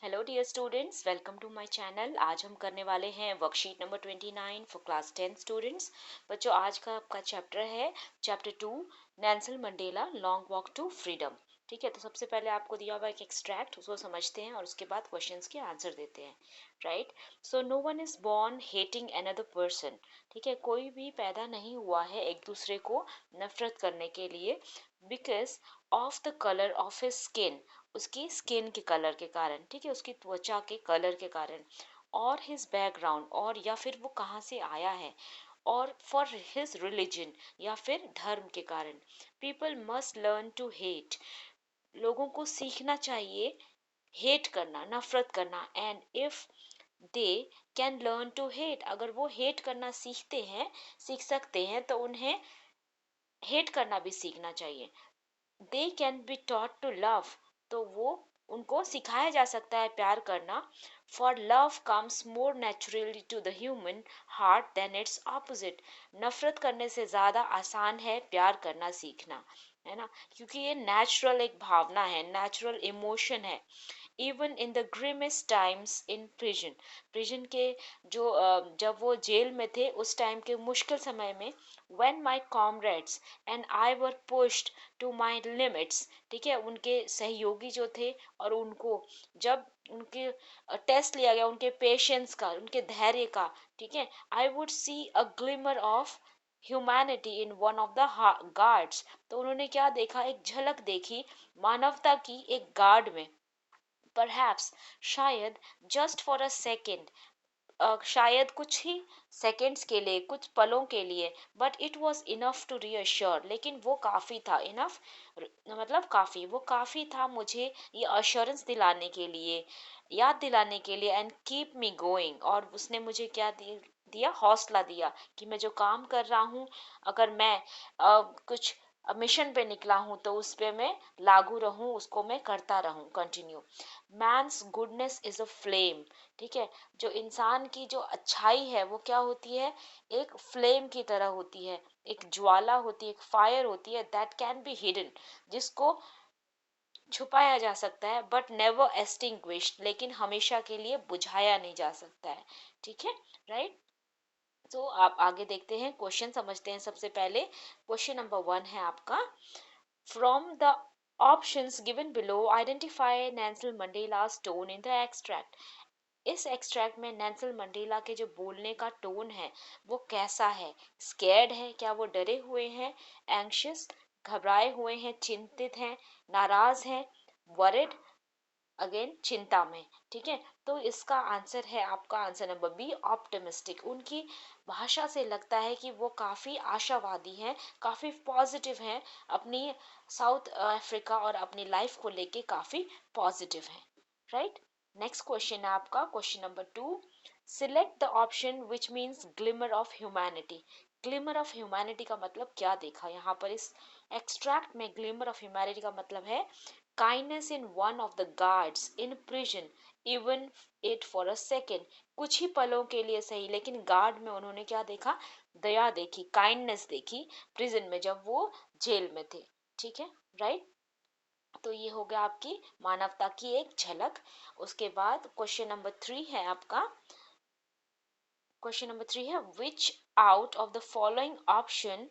Hello dear students, welcome to my channel. आज हम करने वाले हैं worksheet number 29 for class 10 students. बच्चों, आज का आपका चैप्टर है chapter 2, Nelson Mandela long walk to freedom. ठीक है, तो सबसे पहले आपको दिया हुआ एक एक्सट्रैक्ट, उसको समझते हैं और उसके बाद क्वेश्चंस के आंसर देते हैं। Right. So no one is born hating another person. ठीक है, कोई भी पैदा नहीं हुआ है एक दूसरे को नफरत करने के लिए, because of the colour of his skin, उसकी स्किन के कलर के कारण। ठीक है, उसकी त्वचा के कलर के कारण, और हिज बैकग्राउंड, और या फिर वो कहाँ से आया है, और फॉर हिज रिलीजन, या फिर धर्म के कारण। People must learn to hate, लोगों को सीखना चाहिए हेट करना, नफरत करना। And if they can learn to hate, अगर वो हेट करना सीख सकते हैं, तो उन्हें हेट करना भी सीखना चाहिए। They can be taught to love, तो वो उनको सिखाया जा सकता है प्यार करना। For love comes more naturally to the human heart than its opposite, नफरत करने से ज़्यादा आसान है प्यार करना सीखना, है ना, क्योंकि ये नेचुरल एक भावना है, नेचुरल इमोशन है। Even in the grimmest times in prison, prison के जो जब वो जेल में थे उस टाइम के मुश्किल समय में, when my comrades and I were pushed to my limits, ठीक है, उनके सहयोगी जो थे और उनको जब उनके टेस्ट लिया गया, उनके पेशेंस का, उनके धैर्य का, ठीक है, I would see a glimmer of humanity in one of the guards, तो उन्होंने क्या देखा, एक झलक देखी मानवता की एक गार्ड में। परहैप्स, शायद, जस्ट फॉर अ सेकेंड, शायद कुछ ही सेकेंड्स के लिए, कुछ पलों के लिए, but it was enough to reassure, लेकिन वो काफ़ी था। इनफ मतलब काफ़ी, वो काफ़ी था मुझे ये अश्योरेंस दिलाने के लिए, याद दिलाने के लिए, एंड कीप मी गोइंग, और उसने मुझे क्या दिया, हौसला दिया कि मैं जो काम कर रहा हूँ, अगर मैं कुछ मिशन पे निकला हूँ तो उस पे मैं लागू रहूँ, उसको मैं करता रहूँ, continue. Man's goodness is a flame, ठीक है, जो इंसान की जो अच्छाई है वो क्या होती है, एक फ्लेम की तरह होती है, एक ज्वाला होती है, एक फायर होती है, दैट कैन बी हिडन, जिसको छुपाया जा सकता है, बट नेवर एक्सटिंग्विश्ड, लेकिन हमेशा के लिए बुझाया नहीं जा सकता है। ठीक है, राइट। तो आप आगे देखते हैं, क्वेश्चन समझते हैं। सबसे पहले क्वेश्चन नंबर 1 है आपका, from the options given below identify Nelson Mandela's tone in the extract. इस एक्सट्रैक्ट में नेल्सन मंडेला के जो बोलने का टोन है वो कैसा है, स्कैर्ड है, क्या वो डरे हुए हैं, एंग्शियस, घबराए हुए हैं, चिंतित हैं, नाराज हैं, वरिड, अगेन चिंता में। ठीक है, तो इसका आंसर है आपका आंसर नंबर बी, ऑप्टिमिस्टिक। उनकी भाषा से लगता है कि वो काफ़ी आशावादी हैं, काफ़ी पॉजिटिव हैं, अपनी साउथ अफ्रीका और अपनी लाइफ को लेके काफ़ी पॉजिटिव हैं। राइट। नेक्स्ट क्वेश्चन है आपका question number 2, select the option which means glimmer of humanity. Glimmer of humanity का मतलब क्या देखा यहाँ पर इस एक्सट्रैक्ट में, ग्लिमर ऑफ ह्यूमैनिटी का मतलब है kindness in one of the guards in prison, even it for a second, कुछ ही पलों के लिए सही, लेकिन गार्ड में उन्होंने क्या देखा, दया देखी, काइंडनेस देखी, प्रिजन में जब वो जेल में थे। ठीक है, राइट। तो ये हो गया आपकी मानवता की एक झलक। उसके बाद क्वेश्चन नंबर 3 है आपका, क्वेश्चन नंबर 3 है, विच out of the following option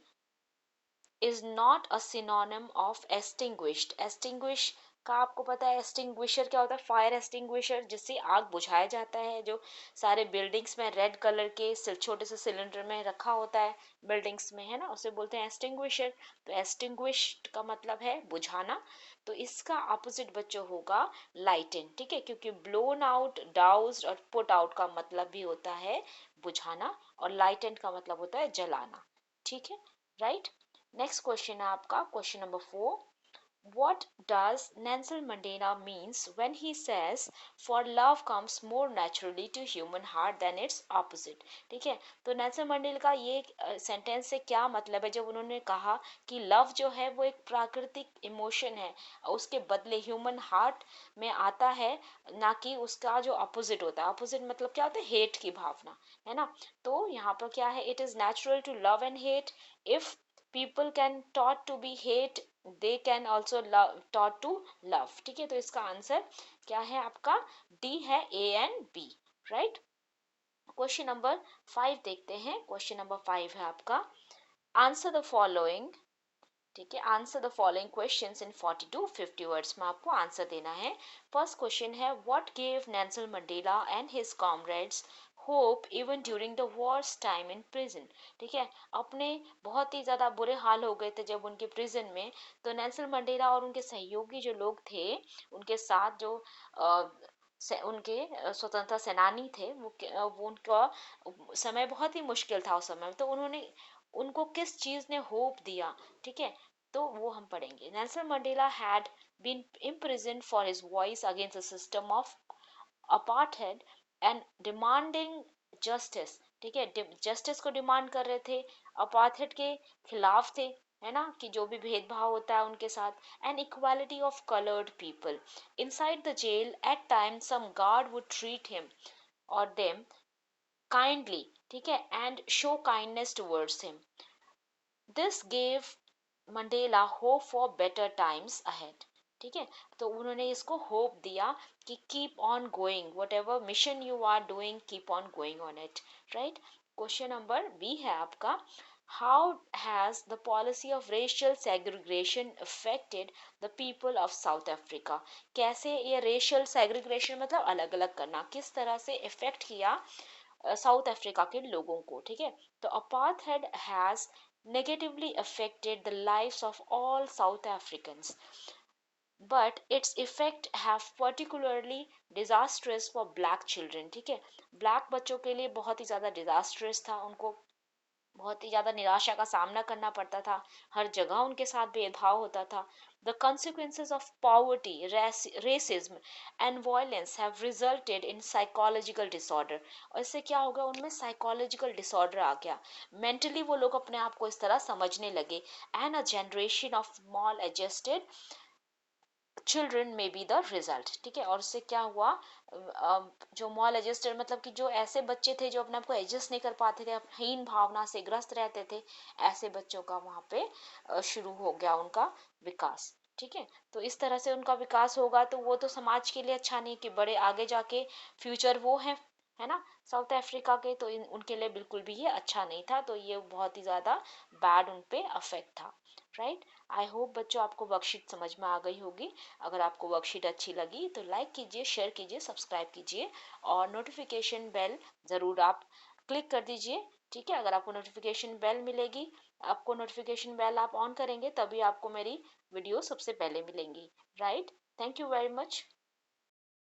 is not a synonym of extinguished. Extinguish का आपको पता है, एक्सटिंग्विशर क्या होता है, फायर एक्सटिंग्विशर, जिससे आग बुझाया जाता है, जो सारे बिल्डिंग्स में रेड कलर के छोटे से सिलेंडर में रखा होता है बिल्डिंग्स में, है ना, उसे बोलते हैं एक्सटिंग्विशर। तो एक्सटिंग्विश्ड का मतलब है बुझाना, तो इसका ऑपोजिट बच्चों होगा लाइटन। ठीक है, क्योंकि ब्लोन आउट, डाउज्ड और पुट आउट का मतलब भी होता है बुझाना, और लाइटन का मतलब होता है जलाना। ठीक है, राइट। नेक्स्ट क्वेश्चन है आपका question number 4, what does Nelson Mandela means when he says for love comes more naturally to human heart than its opposite। ठीक है, तो नेल्सन मंडेला का ये सेंटेंस से क्या मतलब है जब उन्होंने कहा कि लव जो है वो एक प्राकृतिक इमोशन है, उसके बदले ह्यूमन हार्ट में आता है, ना कि उसका जो अपोजिट होता है। अपोजिट मतलब क्या होता है, हेट की भावना, है ना। तो यहाँ पर क्या है, it is natural to love and hate, if people can taught to be hate they can also taught to love. ठीक है, तो इसका आंसर क्या है आपका? डी है, A and B, right. Question number 5 देखते हैं। क्वेश्चन नंबर 5 है आपका, आंसर द फॉलोइंग। ठीक है, answer the following questions in 40 to 50 words में आपको आंसर देना है। फर्स्ट क्वेश्चन है, what give Nelson Mandela and his comrades hope even during the wars time in prison. ठीक है, अपने बहुत ही ज़्यादा बुरे हाल हो गए थे जब उनके प्रिजन में, तो नेल्सन मंडेला और उनके सहयोगी जो लोग थे, उनके साथ जो उनके स्वतंत्रता सेनानी थे, वो उनका समय बहुत ही मुश्किल था उस समय में, तो उन्होंने उनको किस चीज़ ने होप दिया। ठीक है, तो वो हम पढ़ेंगे। Nelson Mandela had been imprisoned for his voice against the system of apartheid and demanding justice। ठीक है, जस्टिस को डिमांड कर रहे थे, अपार्थेड के खिलाफ थे, है ना, कि जो भी भेदभाव होता है उनके साथ, and equality of coloured people inside the jail. At time some guard would treat him और देम काइंडली, ठीक है, and show kindness towards him. This gave Mandela hope for better times ahead. ठीक है, तो उन्होंने इसको होप दिया कि keep on going, whatever mission you are doing, keep on going on it, right. Question number B है आपका, how has the policy of racial segregation affected the people of south Africa. कैसे ये racial segregation मतलब अलग अलग करना, किस तरह से इफेक्ट किया साउथ अफ्रीका के लोगों को। ठीक है, तो apartheid has negatively affected the lives of all South Africans, but its effect have particularly disastrous for black children। ठीक है, ब्लैक बच्चों के लिए बहुत ही ज़्यादा डिजास्ट्रस था, उनको बहुत ही ज़्यादा निराशा का सामना करना पड़ता था, हर जगह उनके साथ भेदभाव होता था। The consequences of poverty, racism and violence have resulted in psychological disorder। और इससे क्या हो गया, उनमें साइकोलॉजिकल डिसऑर्डर आ गया, मेंटली वो लोग अपने आप को इस तरह समझने लगे। And a generation of small adjusted children में बी द रिजल्ट। ठीक है, और उससे क्या हुआ, जो मॉल एडजस्टेड मतलब कि जो ऐसे बच्चे थे जो अपने आप को एडजस्ट नहीं कर पाते थे, हीन भावना से ग्रस्त रहते थे, ऐसे बच्चों का वहाँ पे शुरू हो गया उनका विकास। ठीक है, तो इस तरह से उनका विकास होगा तो वो तो समाज के लिए अच्छा नहीं, कि बड़े आगे जाके फ्यूचर वो है ना साउथ अफ्रीका के, तो उनके लिए बिल्कुल भी ये अच्छा नहीं था, तो ये बहुत ही ज़्यादा बैड उन पे अफेक्ट था, राइट। आई होप बच्चों आपको वर्कशीट समझ में आ गई होगी। अगर आपको वर्कशीट अच्छी लगी तो लाइक कीजिए, शेयर कीजिए, सब्सक्राइब कीजिए और नोटिफिकेशन बेल ज़रूर आप क्लिक कर दीजिए। ठीक है, अगर आपको नोटिफिकेशन बेल मिलेगी, आपको नोटिफिकेशन बेल आप ऑन करेंगे तभी आपको मेरी वीडियो सबसे पहले मिलेंगी, right. Thank you very much.